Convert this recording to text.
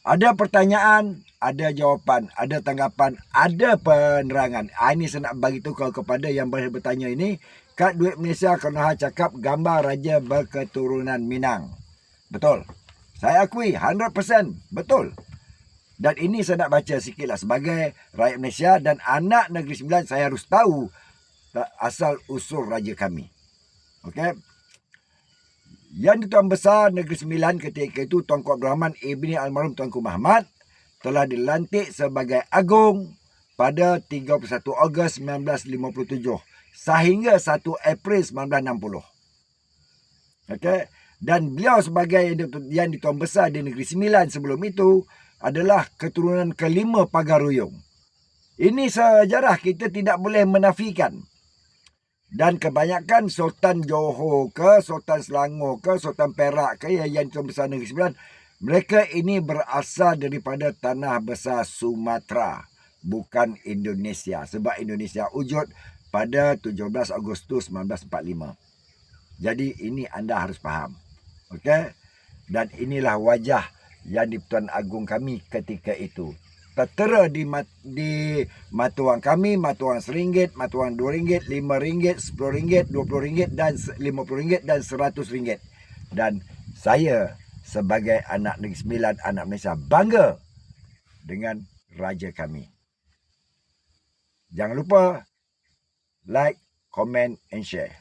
Ada pertanyaan, ada jawapan, ada tanggapan, ada penerangan. Ini saya nak bagi tahu kepada yang bertanya ini. Kad duit Malaysia Konoha cakap gambar raja berketurunan Minang. Betul. Saya akui 100% betul. Dan ini saya nak baca sikitlah sebagai rakyat Malaysia dan anak Negeri Sembilan, saya harus tahu asal usul raja kami. Okey. Yang Tuan Besar Negeri Sembilan ketika itu Tuanku Abdul Rahman ibni almarhum Tuanku Mahmad telah dilantik sebagai agung pada 31 Ogos 1957 sehingga 1 April 1960. Okey. Dan beliau sebagai yang Tuan Besar di Negeri Sembilan sebelum itu adalah keturunan kelima Pagaruyung. Ini sejarah, kita tidak boleh menafikan. Dan kebanyakan Sultan Johor ke, Sultan Selangor ke, Sultan Perak ke yang Tuan Besar Negeri Sembilan, mereka ini berasal daripada tanah besar Sumatera, bukan Indonesia. Sebab Indonesia wujud pada 17 Agustus 1945. Jadi ini anda harus faham. Okey? Dan inilah wajah yang di-Pertuan Agong kami ketika itu. Tertera di mata wang kami, mata wang RM1, mata wang RM2, RM5, RM10, RM20 dan RM50 dan RM100. Dan saya sebagai anak Negeri Sembilan, anak Malaysia, bangga dengan raja kami. Jangan lupa like, comment and share.